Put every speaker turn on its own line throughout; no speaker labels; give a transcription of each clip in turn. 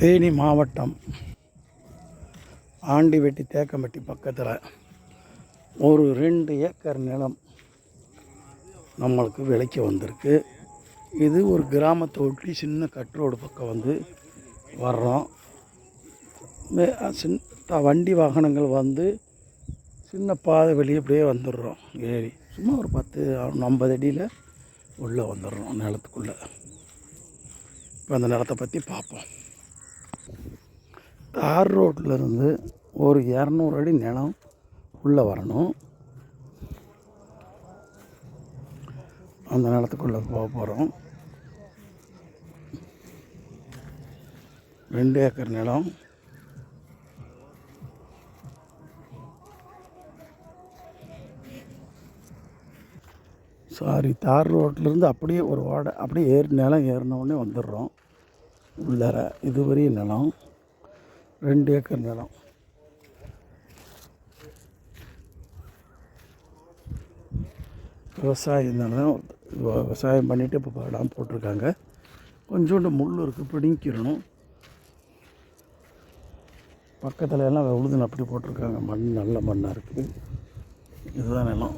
தேனி மாவட்டம் ஆண்டிவெட்டி தேக்கம்பட்டி பக்கத்தில் ஒரு 2 ஏக்கர் நிலம் நம்மளுக்கு விலைக்கு வந்திருக்கு. இது ஒரு கிராமத்தை ஒட்டி சின்ன கட் ரோடு பக்கம் வந்து வர்றோம். வண்டி வாகனங்கள் வந்து சின்ன பாதை வெளியே அப்படியே வந்துடுறோம். ஏறி சும்மா ஒரு 10-50 அடியில் உள்ளே வந்துடுறோம் நிலத்துக்குள்ளே. இப்போ அந்த நிலத்தை பற்றி பார்ப்போம். தார் ரோட்லேருந்து ஒரு 200 அடி நிலம் உள்ளே வரணும். அந்த நிலத்துக்குள்ளே போக போகிறோம். 2 ஏக்கர் நிலம். தார் ரோட்லேருந்து அப்படியே ஒரு வாடை அப்படியே நிலம் ஏறினோடனே வந்துடுறோம் உள்ளார. இதுவரைய நிலம் 2 ஏக்கர் நிலம். விவசாயம் பண்ணிவிட்டு இப்போ படம் போட்டிருக்காங்க. கொஞ்சோண்டு முள் இருக்குது, பிடிங்கிடணும். பக்கத்தில் எல்லாம் உழுதுன்னு அப்படி போட்டிருக்காங்க. மண் நல்ல மண்ணாக இருக்குது. இதுதான் நிலம்.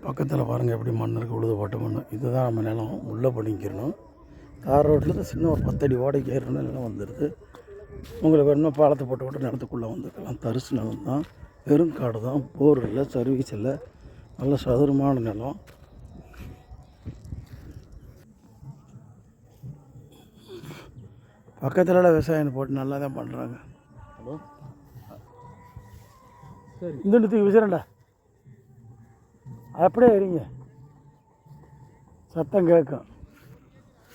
பக்கத்தில் பாருங்கள் எப்படி மண் இருக்குது, உழுது போட்ட மண். இதுதான் நம்ம நிலம். உள்ளே பண்ணிக்கிறணும். தார் ரோட்லேருந்து சின்ன ஒரு 10 அடி வாடகை ஏறின நிலம் வந்துடுது. உங்களுக்கு இன்னும் பாலத்தை போட்டு நிலத்துக்குள்ளே வந்துருக்கலாம். தரிசு நிலம் தான், பெருங்காடு தான், போர் இல்லை, சர்வீஸ் இல்லை, நல்ல சதுரமான நிலம். பக்கத்தில் விவசாயம் போட்டு நல்லா தான் பண்ணுறாங்க. சரி, இந்த தூக்கி விசிறண்டா அப்படியே எறிங்க, சத்தம் கேட்கும்.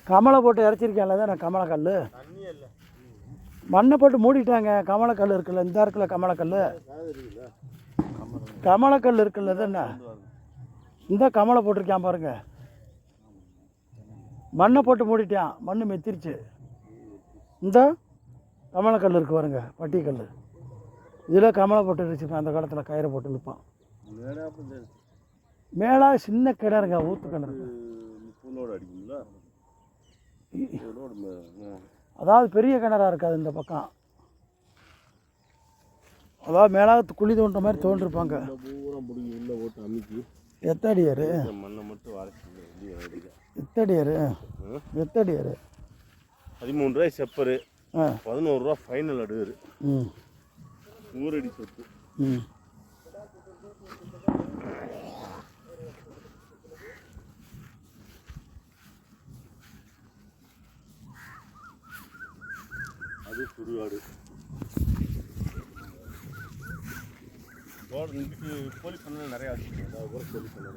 கமலை போட்டு இறச்சிருக்கேன்ல தான் நான். கமலக்கல் மண்ணை போட்டு மூடிட்டாங்க. கமலக்கல் இருக்குல்ல, இந்த இருக்குல்ல கமலக்கல். கமலக்கல் இருக்குல்ல தானே, இந்த கமலை போட்டிருக்கான் பாருங்க. மண்ணை போட்டு மூடிட்டான், மண் மெத்திருச்சு. இந்த கமலக்கல் இருக்குது பாருங்க, பட்டிக்கல். இதில் கமலை போட்டு வச்சுருப்பேன். அந்த காலத்தில் கயிறை போட்டு இழுப்பான். மேலே சின்ன கிணறுங்க, ஊற்று கிணறு. அதாவது பெரிய கிணறாக இருக்காது இந்த பக்கம். அதாவது மேலே குழி தோன்ற மாதிரி தோன்றிருப்பாங்க. எத்தடியாரு எத்தடியாரு
13 ரூபாய் செப்பரு, 11 ரூபா ஃபைனல் அடுவார். 100 அடி சொத்து. அது சுடுகாடு. கோழி பண்ண நிறையா வச்சுருக்கோம். கோழி பண்ண